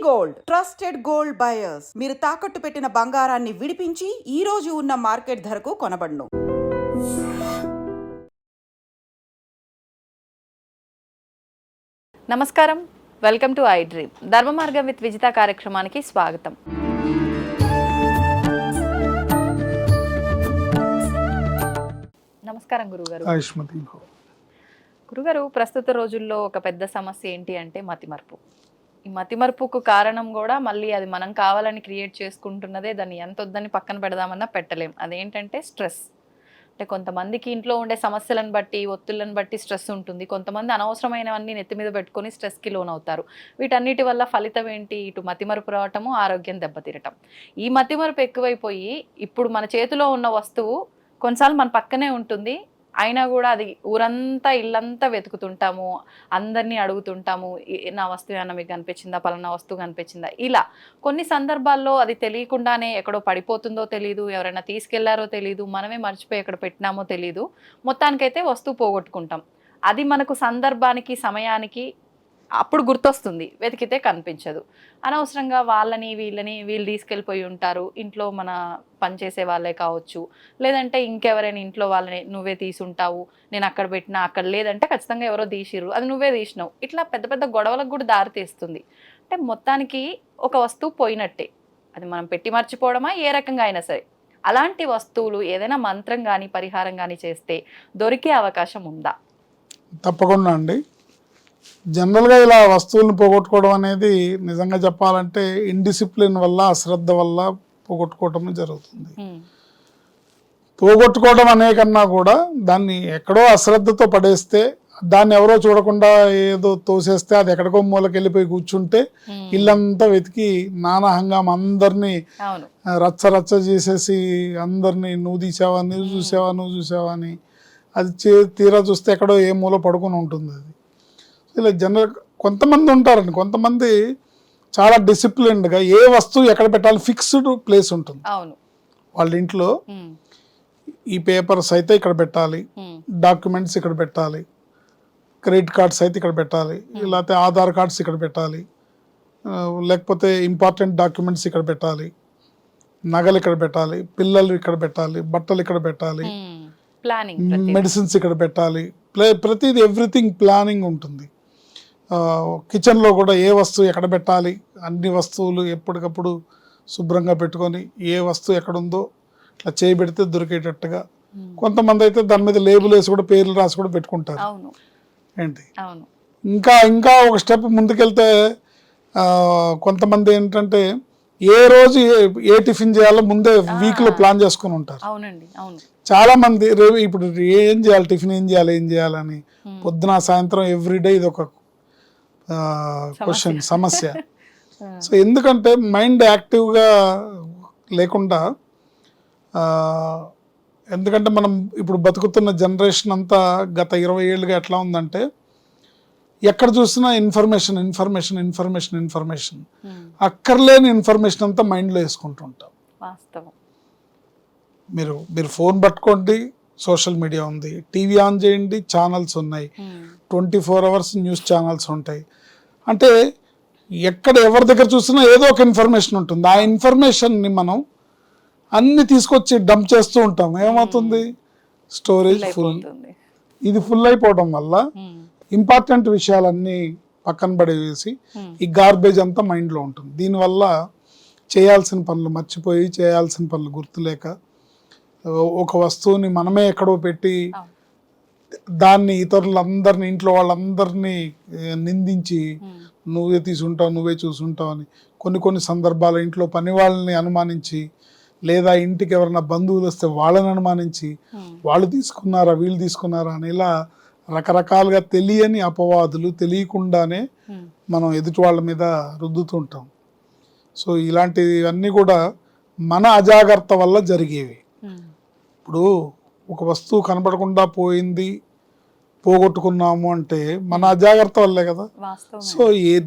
Gold trusted gold buyers మీరు తాకట్టు పెట్టిన బంగారాన్ని విడిపించి ఈ రోజు ఉన్న మార్కెట్ ధరకు కొనబడును. నమస్కారం, వెల్కమ్ టు ఐ డ్రీమ్. ధర్మ మార్గం విత్ విజిత కార్యక్రమానికి స్వాగతం. నమస్కారం గురుగారు. గురుగారు, ప్రస్తుత రోజుల్లో ఒక పెద్ద సమస్య ఏంటి అంటే మతిమరుపు. ఈ మతిమరుపుకు కారణం కూడా మళ్ళీ అది మనం కావాలని క్రియేట్ చేసుకుంటున్నదే. దాన్ని ఎంత వద్దని పక్కన పెడదామన్నా పెట్టలేం. అదేంటంటే స్ట్రెస్. అంటే కొంతమందికి ఇంట్లో ఉండే సమస్యలను బట్టి, ఒత్తిళ్లను బట్టి స్ట్రెస్ ఉంటుంది. కొంతమంది అనవసరమైనవన్నీ నెత్తి మీద పెట్టుకొని స్ట్రెస్కి లోన్ అవుతారు. వీటన్నిటి వల్ల ఫలితం ఏంటి? ఇటు మతిమరుపు రావటము, ఆరోగ్యం దెబ్బతీరటం. ఈ మతిమరుపు ఎక్కువైపోయి ఇప్పుడు మన చేతిలో ఉన్న వస్తువు కొన్నిసార్లు మన పక్కనే ఉంటుంది, అయినా కూడా అది ఊరంతా ఇల్లంతా వెతుకుతుంటాము, అందరినీ అడుగుతుంటాము, నా వస్తువు ఏమన్నా మీకు కనిపించిందా, పలానా వస్తువు కనిపించిందా. ఇలా కొన్ని సందర్భాల్లో అది తెలియకుండానే ఎక్కడో పడిపోతుందో తెలియదు, ఎవరైనా తీసుకెళ్లారో తెలియదు, మనమే మర్చిపోయి ఎక్కడ పెట్టినామో తెలియదు, మొత్తానికైతే వస్తువు పోగొట్టుకుంటాం. అది మనకు సందర్భానికి, సమయానికి అప్పుడు గుర్తొస్తుంది, వెతికితే కనిపించదు. అనవసరంగా వీళ్ళు తీసుకెళ్ళిపోయి ఉంటారు. ఇంట్లో మన పనిచేసే వాళ్ళే కావచ్చు, లేదంటే ఇంకెవరైనా ఇంట్లో వాళ్ళని నువ్వే తీసుంటావు, నేను అక్కడ పెట్టినా, అక్కడ లేదంటే ఖచ్చితంగా ఎవరో తీసిర్రు, అది నువ్వే తీసినావు. ఇట్లా పెద్ద పెద్ద గొడవలకు కూడా దారితీస్తుంది. అంటే మొత్తానికి ఒక వస్తువు పోయినట్టే. అది మనం పెట్టి మర్చిపోవడమా, ఏ రకంగా అయినా సరే. అలాంటి వస్తువులు ఏదైనా మంత్రం కానీ పరిహారం కానీ చేస్తే దొరికే అవకాశం ఉందా? తప్పకుండా అండి. జనరల్గా ఇలా వస్తువులను పోగొట్టుకోవడం అనేది నిజంగా చెప్పాలంటే ఇండిసిప్లిన్ వల్ల, అశ్రద్ధ వల్ల పోగొట్టుకోవటం జరుగుతుంది. పోగొట్టుకోవడం అనే కన్నా కూడా దాన్ని ఎక్కడో అశ్రద్ధతో పడేస్తే, దాన్ని ఎవరో చూడకుండా ఏదో తోసేస్తే, అది ఎక్కడికో మూలకి వెళ్ళిపోయి కూర్చుంటే ఇల్లంతా వెతికి నానా హంగామ అందరినీ రచ్చ రచ్చ చేసేసి అందరినీ నువ్వు తీసావా, నువ్వు చూసావా అని అది తీరా చూస్తే ఎక్కడో ఏ మూల పడుకుని ఉంటుంది. అది ఇలా జనరల్ కొంతమంది ఉంటారండి, కొంతమంది చాలా డిసిప్లిన్డ్గా ఏ వస్తువు ఎక్కడ పెట్టాలి ఫిక్స్డ్ ప్లేస్ ఉంటుంది వాళ్ళ ఇంట్లో. ఈ పేపర్స్ అయితే ఇక్కడ పెట్టాలి, డాక్యుమెంట్స్ ఇక్కడ పెట్టాలి, క్రెడిట్ కార్డ్స్ అయితే ఇక్కడ పెట్టాలి, లేకపోతే ఆధార్ కార్డ్స్ ఇక్కడ పెట్టాలి, లేకపోతే ఇంపార్టెంట్ డాక్యుమెంట్స్ ఇక్కడ పెట్టాలి, నగలు ఇక్కడ పెట్టాలి, పిల్లలు ఇక్కడ పెట్టాలి, బట్టలు ఇక్కడ పెట్టాలి, మెడిసిన్స్ ఇక్కడ పెట్టాలి, ప్రతిదీ ఎవ్రీథింగ్ ప్లానింగ్ ఉంటుంది. కిచెన్లో కూడా ఏ వస్తువు ఎక్కడ పెట్టాలి, అన్ని వస్తువులు ఎప్పటికప్పుడు శుభ్రంగా పెట్టుకొని ఏ వస్తువు ఎక్కడుందో ఇట్లా చేయబెడితే దొరికేటట్టుగా. కొంతమంది అయితే దాని మీద లేబుల్ వేసి కూడా పేర్లు రాసి కూడా పెట్టుకుంటారు. ఏంటి ఇంకా ఒక స్టెప్ ముందుకెళ్తే కొంతమంది ఏంటంటే ఏ రోజు ఏ టిఫిన్ చేయాలో ముందే వీక్లో ప్లాన్ చేసుకుని ఉంటారు. చాలా మంది ఇప్పుడు ఏం చేయాలి, టిఫిన్ ఏం చేయాలని పొద్దున సాయంత్రం ఎవ్రీడే ఇది ఒక క్వశ్చన్, సమస్య. సో ఎందుకంటే మైండ్ యాక్టివ్గా లేకుండా, ఎందుకంటే మనం ఇప్పుడు బతుకుతున్న జనరేషన్ అంతా గత 20 ఏళ్ళుగా ఎట్లా ఉందంటే ఎక్కడ చూసినా ఇన్ఫర్మేషన్ అక్కర్లేని ఇన్ఫర్మేషన్ అంతా మైండ్లో వేసుకుంటుంటాం. మీరు ఫోన్ పట్టుకోండి, సోషల్ మీడియా ఉంది, టీవీ ఆన్ చేయండి, ఛానల్స్ ఉన్నాయి, 24 hours న్యూస్ ఛానల్స్ ఉంటాయి. అంటే ఎక్కడ ఎవరి దగ్గర చూసినా ఏదో ఒక ఇన్ఫర్మేషన్ ఉంటుంది. ఆ ఇన్ఫర్మేషన్ని మనం అన్ని తీసుకొచ్చి డంప్ చేస్తూ ఉంటాం. ఏమవుతుంది, స్టోరేజ్ ఫుల్. ఇది ఫుల్ అయిపోవడం వల్ల ఇంపార్టెంట్ విషయాలన్నీ పక్కన పడేసి ఈ గార్బేజ్ అంతా మైండ్లో ఉంటుంది. దీనివల్ల చేయాల్సిన పనులు మర్చిపోయి, చేయాల్సిన పనులు గుర్తులేక, ఒక వస్తువుని మనమే ఎక్కడో పెట్టి దాన్ని ఇతరులందరినీ, ఇంట్లో వాళ్ళందరినీ నిందించి నువ్వే తీసుంటావు, నువ్వే చూసుంటావు అని కొన్ని సందర్భాలు ఇంట్లో పని వాళ్ళని అనుమానించి, లేదా ఇంటికి ఎవరైనా బంధువులు వస్తే వాళ్ళని అనుమానించి వాళ్ళు తీసుకున్నారా వీళ్ళు తీసుకున్నారా అని ఇలా రకరకాలుగా తెలియని అపవాదులు తెలియకుండానే మనం ఎదుటి వాళ్ళ మీద రుద్దుతుంటాం. సో ఇలాంటివన్నీ కూడా మన అజాగ్రత్త వల్ల జరిగేవి. ఇప్పుడు ఒక వస్తువు కనపడకుండా పోగొట్టుకున్నాము అంటే మన అజాగ్రత్త వల్లే కదా. సో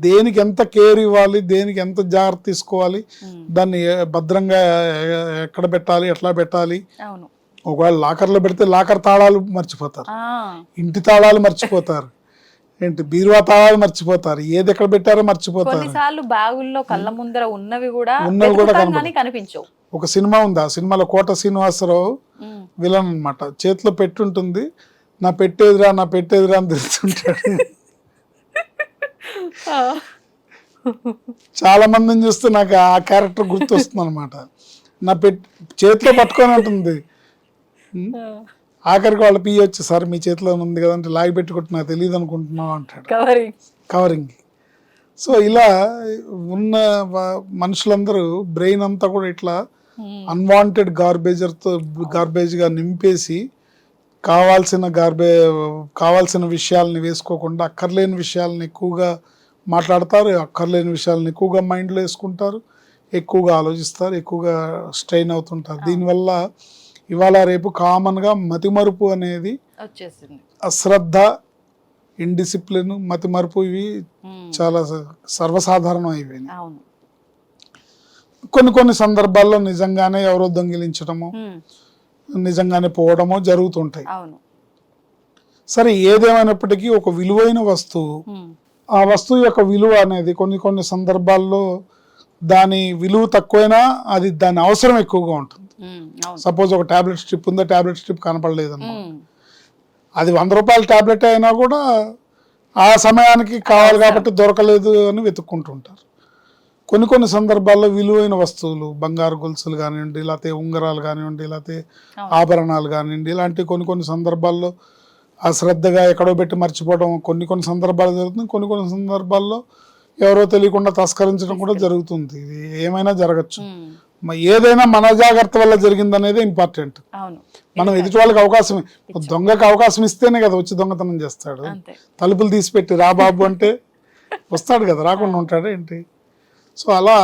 దేనికి ఎంత కేర్ ఇవ్వాలి, దేనికి ఎంత జాగ్రత్త తీసుకోవాలి, దాన్ని భద్రంగా ఎక్కడ పెట్టాలి, ఎట్లా పెట్టాలి. ఒకవేళ లాకర్లో పెడితే లాకర్ తాళాలు మర్చిపోతారు, ఇంటి తాళాలు మర్చిపోతారు, ఏంటి బీరువా తాళాలు మర్చిపోతారు, ఏది ఎక్కడ పెట్టారో మర్చిపోతారు. కొన్నిసార్లు బ్యాగుల్లో కళ్ళ ముందర ఉన్నవి కూడా కనిపించవు. ఒక సినిమా ఉంది, ఆ సినిమాలో కోట శ్రీనివాసరావు విలన్ అన్నమాట. చేతిలో పెట్టుంటుంది, నా పెట్టేదిరా నా పెట్టేదిరా అని తెలుస్తుంటాడు. చాలా మందిని చూస్తే నాకు ఆ క్యారెక్టర్ గుర్తొస్తుంది అనమాట. నా చేతిలో పట్టుకొని ఉంటుంది, ఆఖరికి వాళ్ళ పియ్యి వచ్చి సార్ మీ చేతిలో ఉంది కదంటే లాగి పెట్టుకుంటే నాకు తెలియదు అనుకుంటున్నావు అంటాడు, కవరింగ్. సో ఇలా ఉన్న మనుషులందరూ బ్రెయిన్ అంతా కూడా ఇట్లా అన్వాంటెడ్ గార్బేజ్గా నింపేసి కావాల్సిన విషయాలని వేసుకోకుండా అక్కర్లేని విషయాలను ఎక్కువగా మాట్లాడతారు, అక్కర్లేని విషయాలను ఎక్కువగా మైండ్లో వేసుకుంటారు, ఎక్కువగా ఆలోచిస్తారు, ఎక్కువగా స్ట్రెయిన్ అవుతుంటారు. దీనివల్ల ఇవాళ రేపు కామన్గా మతిమరుపు అనేది వచ్చేసింది. అశ్రద్ధ, ఇండిసిప్లిన్, మతిమరుపు ఇవి చాలా సర్వసాధారణం అయిపోయింది. కొన్ని సందర్భాల్లో నిజంగానే ఎవరో దొంగిలించడము, నిజంగానే పోవడమో జరుగుతుంటాయి. సరే, ఏదేమైనప్పటికీ ఒక విలువైన వస్తువు, ఆ వస్తువు యొక్క విలువ అనేది కొన్ని సందర్భాల్లో దాని విలువ తక్కువైనా అది దాని అవసరం ఎక్కువగా ఉంటుంది. సపోజ్ ఒక టాబ్లెట్ స్ట్రిప్ ఉందో, టాబ్లెట్ స్ట్రిప్ కనపడలేదు, అది 100 రూపాయల టాబ్లెట్ అయినా కూడా ఆ సమయానికి కావాలి కాబట్టి దొరకలేదు అని వెతుక్కుంటుంటారు. కొన్ని సందర్భాల్లో విలువైన వస్తువులు, బంగారు గొలుసులు కానివ్వండి, లేకపోతే ఉంగరాలు కానివ్వండి, లేకపోతే ఆభరణాలు కానివ్వండి, ఇలాంటి కొన్ని సందర్భాల్లో అశ్రద్ధగా ఎక్కడో పెట్టి మర్చిపోవడం కొన్ని సందర్భాలు జరుగుతుంది. కొన్ని సందర్భాల్లో ఎవరో తెలియకుండా తస్కరించడం కూడా జరుగుతుంది. ఇది ఏమైనా జరగచ్చు. ఏదైనా మన జాగ్రత్త వల్ల జరిగింది అనేది ఇంపార్టెంట్. మనం ఎదుటి వాళ్ళకి అవకాశం, దొంగకి అవకాశం ఇస్తేనే కదా వచ్చి దొంగతనం చేస్తాడు. తలుపులు తీసిపెట్టి రా బాబు అంటే వస్తాడు కదా, రాకుండా ఉంటాడు ఏంటి? సో అలా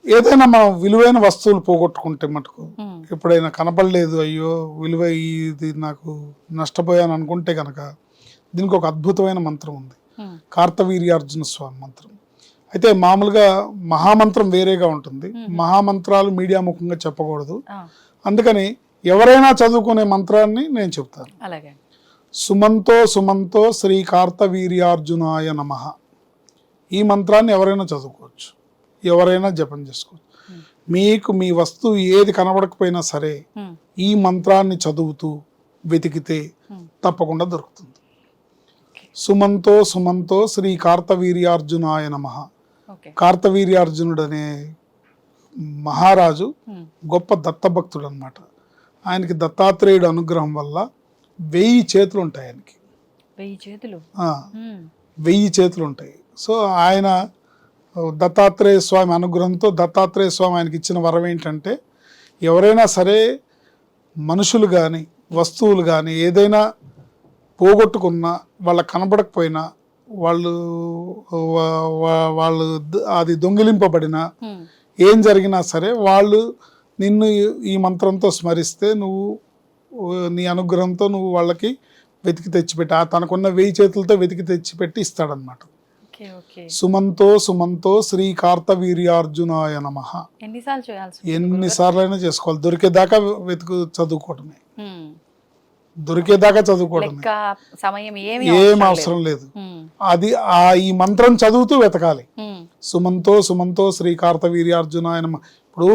ఏదైనా మనం విలువైన వస్తువులు పోగొట్టుకుంటే మటుకు, ఎప్పుడైనా కనపడలేదు, అయ్యో విలువ ఇది నాకు నష్టపోయాను అనుకుంటే కనుక దీనికి ఒక అద్భుతమైన మంత్రం ఉంది, కార్తవీర్యార్జున స్వామి మంత్రం. అయితే మామూలుగా మహామంత్రం వేరేగా ఉంటుంది, మహామంత్రాలు మీడియా ముఖంగా చెప్పకూడదు. అందుకని ఎవరైనా చదువుకునే మంత్రాన్ని నేను చెప్తాను. సుమంతో సుమంతో శ్రీ కార్తవీర్యార్జునాయ నమః. ఈ మంత్రాన్ని ఎవరైనా చదువుకోవచ్చు, ఎవరైనా జపం చేసుకోవచ్చు. మీకు మీ వస్తువు ఏది కనబడకపోయినా సరే ఈ మంత్రాన్ని చదువుతూ వెతికితే తప్పకుండా దొరుకుతుంది. సుమంతో సుమంతో శ్రీ కార్తవీర్యార్జునాయ నమః. కార్తవీర్యార్జునుడు అనే మహారాజు గొప్ప దత్తభక్తుడు అనమాట. ఆయనకి దత్తాత్రేయుడు అనుగ్రహం వల్ల 1000 చేతులు ఉంటాయి. ఆయనకి 1000 చేతులు ఉంటాయి. సో ఆయన దత్తాత్రేయ స్వామి అనుగ్రహంతో, దత్తాత్రేయ స్వామి ఆయనకి ఇచ్చిన వరం ఏంటంటే, ఎవరైనా సరే మనుషులు కానీ వస్తువులు కానీ ఏదైనా పోగొట్టుకున్నా, వాళ్ళకి కనబడకపోయినా, వాళ్ళు అది దొంగిలింపబడినా, ఏం జరిగినా సరే వాళ్ళు నిన్ను ఈ మంత్రంతో స్మరిస్తే నువ్వు నీ అనుగ్రహంతో నువ్వు వాళ్ళకి వెతికి తెచ్చిపెట్టి, తనకున్న 1000 చేతులతో వెతికి తెచ్చిపెట్టి ఇస్తాడనమాట. సుమంతో సుమంతో శ్రీ కార్తవీర్యార్జునాయ నమః. ఎన్నిసార్లైనా చేసుకోవాలి, దొరికేదాకా చదువుకోవడమే, దొరికేదాకా చదువుకోవడమే, ఏం అవసరం లేదు. అది ఈ మంత్రం చదువుతూ వెతకాలి. సుమంతో సుమంతో శ్రీ కార్తవీర్యార్జునాయ నమః. ఇప్పుడు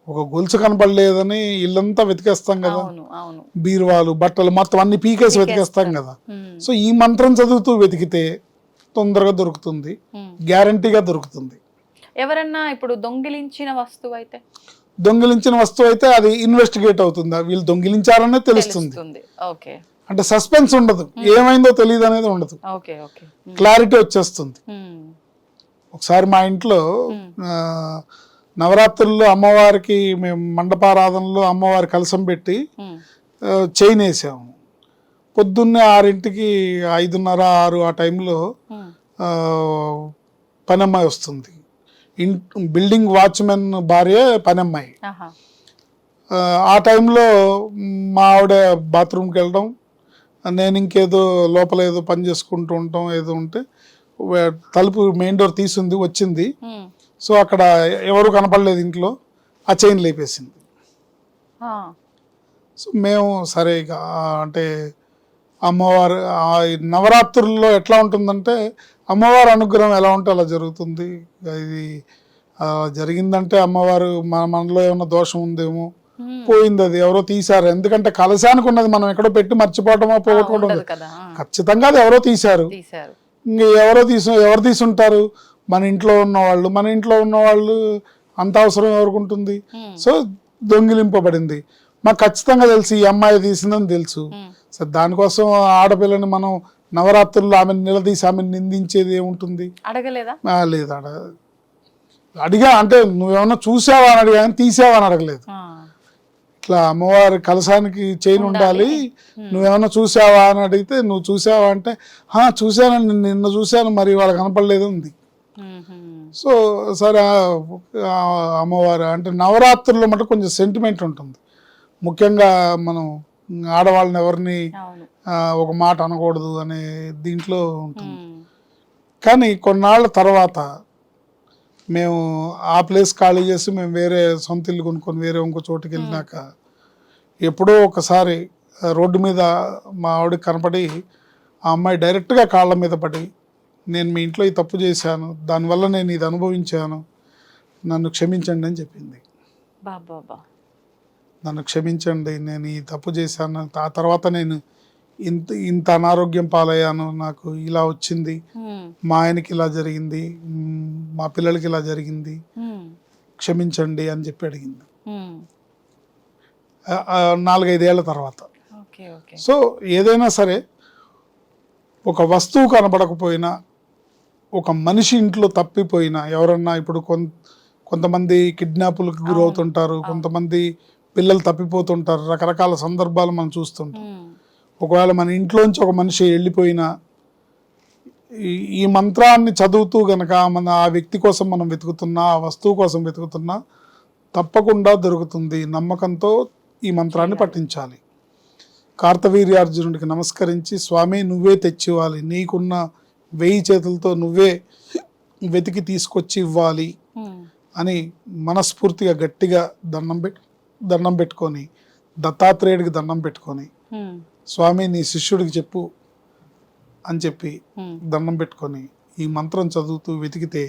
ఒక గొలుసు కనపడలేదని ఇల్లంతా వెతికేస్తాం కదా, బీరువాలు, బట్టలు మొత్తం అన్ని పీకేసి వెతికేస్తాం కదా. సో ఈ మంత్రం చదువుతూ వెతికితే తొందరగా దొరుకుతుంది, గ్యారంటీగా దొరుకుతుంది. ఎవరన్నా ఇప్పుడు దొంగిలించిన వస్తువు అయితే అది ఇన్వెస్టిగేట్ అవుతుంది, వీళ్ళు దొంగిలించారనే తెలుస్తుంది. అంటే సస్పెన్స్ ఉండదు, ఏమైందో తెలియదు అనేది ఉండదు, క్లారిటీ వచ్చేస్తుంది. ఒకసారి మా ఇంట్లో నవరాత్రుల్లో అమ్మవారికి మేము మండపారాధనలో అమ్మవారి కలశం పెట్టి చైన్ వేసాము. పొద్దున్నే 6ంటికి 5:30, 6 ఆ టైంలో పనమ్మాయి వస్తుంది. బిల్డింగ్ వాచ్మెన్ భార్య పనమ్మాయి. ఆ టైంలో మా ఆవిడ బాత్రూమ్కి వెళ్ళడం, నేను ఇంకేదో లోపల ఏదో పని చేసుకుంటూ ఉంటాం, ఏదో ఉంటే తలుపు మెయిన్ డోర్ తీసుంది, వచ్చింది. సో అక్కడ ఎవరు కనపడలేదు ఇంట్లో, ఆ చైన్ లేపేసింది. సో మేము సరే అంటే అమ్మవారు నవరాత్రుల్లో ఎట్లా ఉంటుందంటే అమ్మవారి అనుగ్రహం ఎలా ఉంటే అలా జరుగుతుంది. ఇది జరిగిందంటే అమ్మవారు మనలో ఏమైనా దోషం ఉందేమో, పోయింది, అది ఎవరో తీశారు. ఎందుకంటే కలశానికి ఉన్నది మనం ఎక్కడో పెట్టి మర్చిపోవటమో పోగొట్టుకోవడం ఖచ్చితంగా అది ఎవరో తీశారు. ఇంక ఎవరు తీసుంటారు? మన ఇంట్లో ఉన్నవాళ్ళు. మన ఇంట్లో ఉన్నవాళ్ళు అంత అవసరం ఎవరికి ఉంటుంది? సో దొంగిలింపబడింది. మాకు ఖచ్చితంగా తెలుసు ఈ అమ్మాయి తీసిందని తెలుసు. సో దానికోసం ఆడపిల్లని మనం నవరాత్రుల్లో ఆమెను నిలదీసి ఆమెను నిందించేది ఏముంటుంది? అడగలేదా? లేదు, అడిగా అంటే నువ్వేమన్నా చూసావా అని అడిగా, తీసావా అని అడగలేదు. ఇట్లా అమ్మవారి కలశానికి చైన్ ఉండాలి, నువ్వేమన్నా చూసావా అని అడిగితే, నువ్వు చూసావా అంటే చూశాను, నిన్న చూశాను, మరి వాళ్ళకి కనపడలేదు ఉంది. సో సరే అమ్మవారు అంటే నవరాత్రుల్లో మటు కొంచెం సెంటిమెంట్ ఉంటుంది. ముఖ్యంగా మనం ఆడవాళ్ళని ఎవరిని ఒక మాట అనకూడదు అనే దీంట్లో ఉంటుంది. కానీ కొన్నాళ్ళ తర్వాత మేము ఆ ప్లేస్ ఖాళీ చేసి మేము వేరే సొంత ఇల్లు కొనుక్కొని వేరే ఇంకో చోటుకి వెళ్ళినాక ఎప్పుడో ఒకసారి రోడ్డు మీద మా ఆవిడకి కనపడి ఆ అమ్మాయి డైరెక్ట్గా కాళ్ళ మీద పడి, నేను మీ ఇంట్లో ఈ తప్పు చేశాను, దానివల్ల నేను ఇది అనుభవించాను, నన్ను క్షమించండి అని చెప్పింది. నన్ను క్షమించండి, నేను ఈ తప్పు చేశాను, ఆ తర్వాత నేను ఇంత అనారోగ్యం పాలయ్యాను, నాకు ఇలా వచ్చింది, మా ఆయనకి ఇలా జరిగింది, మా పిల్లలకి ఇలా జరిగింది, క్షమించండి అని చెప్పి అడిగింది 4-5 ఏళ్ల తర్వాత. సో ఏదైనా సరే ఒక వస్తువు కనపడకపోయినా, ఒక మనిషి ఇంట్లో తప్పిపోయినా, ఎవరన్నా ఇప్పుడు కొంతమంది కిడ్నాపులకు గురవుతుంటారు, కొంతమంది పిల్లలు తప్పిపోతుంటారు, రకరకాల సందర్భాలు మనం చూస్తుంటాం. ఒకవేళ మన ఇంట్లోంచి ఒక మనిషి వెళ్ళిపోయినా ఈ మంత్రాన్ని చదువుతూ గనక మన ఆ వ్యక్తి కోసం మనం వెతుకుతున్నా, ఆ వస్తువు కోసం వెతుకుతున్నా తప్పకుండా దొరుకుతుంది. నమ్మకంతో ఈ మంత్రాన్ని పఠించాలి. కార్తవీర్యార్జునుడికి నమస్కరించి, స్వామి నువ్వే తెచ్చివ్వాలి, నీకున్న 1000 చేతులతో నువ్వే వెతికి తీసుకొచ్చి ఇవ్వాలి అని మనస్ఫూర్తిగా గట్టిగా దండం పెట్టుకొని, దత్తాత్రేయుడికి దండం పెట్టుకొని, స్వామి నీ శిష్యుడికి చెప్పు అని చెప్పి దండం పెట్టుకొని ఈ మంత్రం చదువుతూ వెతికితే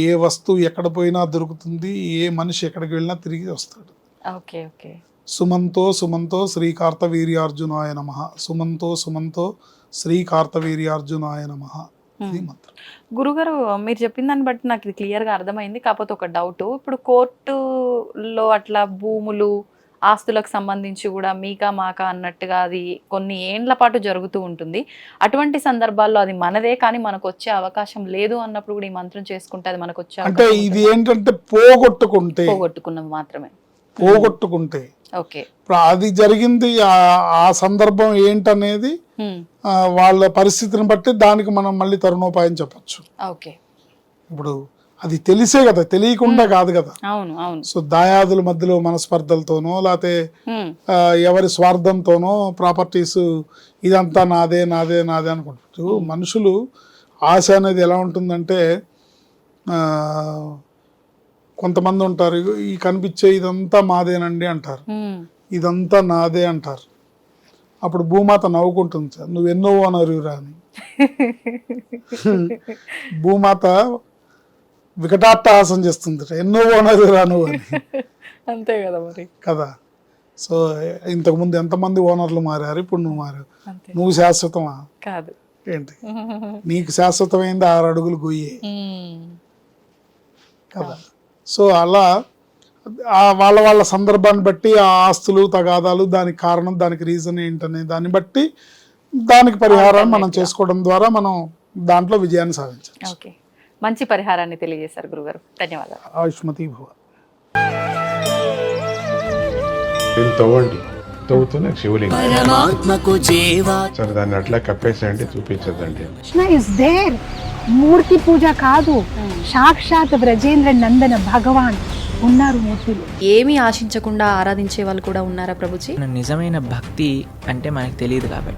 ఏ వస్తువు ఎక్కడ పోయినా దొరుకుతుంది, ఏ మనిషి ఎక్కడికి వెళ్ళినా తిరిగి వస్తాడు. సుమంతో సుమంతో శ్రీ కార్తవీర్యార్జునాయ నమః, సుమంతో సుమంతో శ్రీ కార్తవీర్యార్జునాయ నమః. ఇది మంత్రం. గురుగారు మీరు చెప్పిన దాన్ని బట్టి నాకు ఇది క్లియర్గా అర్థమైంది. కాకపోతే ఒక డౌట్, ఇప్పుడు కోర్టులో అట్లా భూములు ఆస్తులకు సంబంధించి కూడా మీకా మాకా అన్నట్టుగా అది కొన్ని ఏండ్ల పాటు జరుగుతూ ఉంటుంది. అటువంటి సందర్భాల్లో అది మనదే కానీ మనకు వచ్చే అవకాశం లేదు అన్నప్పుడు కూడా ఈ మంత్రం చేసుకుంటే అది మనకు వచ్చే అంటే ఇది ఏంటంటే పోగొట్టుకున్నవి మాత్రమే. పోగొట్టుకుంటే ఓకే, అది జరిగింది ఆ సందర్భం ఏంటనేది వాళ్ళ పరిస్థితిని బట్టి దానికి మనం మళ్ళీ తరుణోపాయం చెప్పచ్చు. ఓకే, ఇప్పుడు అది తెలిసే కదా, తెలియకుండా కాదు కదా. అవును అవును. సో దాయాదుల మధ్యలో మనస్పర్ధలతోనో లేకపోతే ఎవరి స్వార్థంతోనో ప్రాపర్టీస్ ఇదంతా నాదే నాదే నాదే అనుకుంటారు. మనుషులు ఆశ అనేది ఎలా ఉంటుందంటే, కొంతమంది ఉంటారు ఈ కనిపించే ఇదంతా మాదేనండి అంటారు, ఇదంతా నాదే అంటారు. అప్పుడు భూమాత నవ్వుకుంటుంది, సార్ నువ్వు ఎన్నో ఓనరురా అని. భూమాత వికటాట్టహాసం చేస్తుంది, ఎన్నో ఓనరురా నువ్వు అని. అంతే కదా మరి కదా. సో ఇంతకుముందు ఎంతమంది ఓనర్లు మారారు, ఇప్పుడు నువ్వు మారావు. నువ్వు శాశ్వతమా? కాదు. ఏంటి నీకు శాశ్వతమైంది 6 అడుగులు గొయ్యే కదా. సో అలా వాళ్ళ సందర్భాన్ని బట్టి ఆ ఆస్తులు తగాదాలు, దానికి కారణం, దానికి రీజన్ ఏంటనే దాన్ని బట్టి దానికి పరిహారాన్ని మనం చేసుకోవడం ద్వారా మనం దాంట్లో విజయాన్ని సాధించవచ్చు. ఓకే, మంచి పరిహారాన్ని తెలియజేశారు గురుగారు, ధన్యవాదాలు. ఆయుష్మతి భవ. తవ్వండి, తవ్వుతూనే శివలింగం. సరే దాన్ని అట్లా కప్పేసేయండి, చూపించదండి. Krishna is there. మూర్తి పూజ కాదు, సాక్షాత్ బ్రజేంద్ర నందన భగవాన్ ఉన్నారు మూర్తిలో. ఏమీ ఆశించకుండా ఆరాధించే వాళ్ళు కూడా ఉన్నారా ప్రభుజీ? నిజమైన భక్తి అంటే మనకు తెలియదు కాబట్టి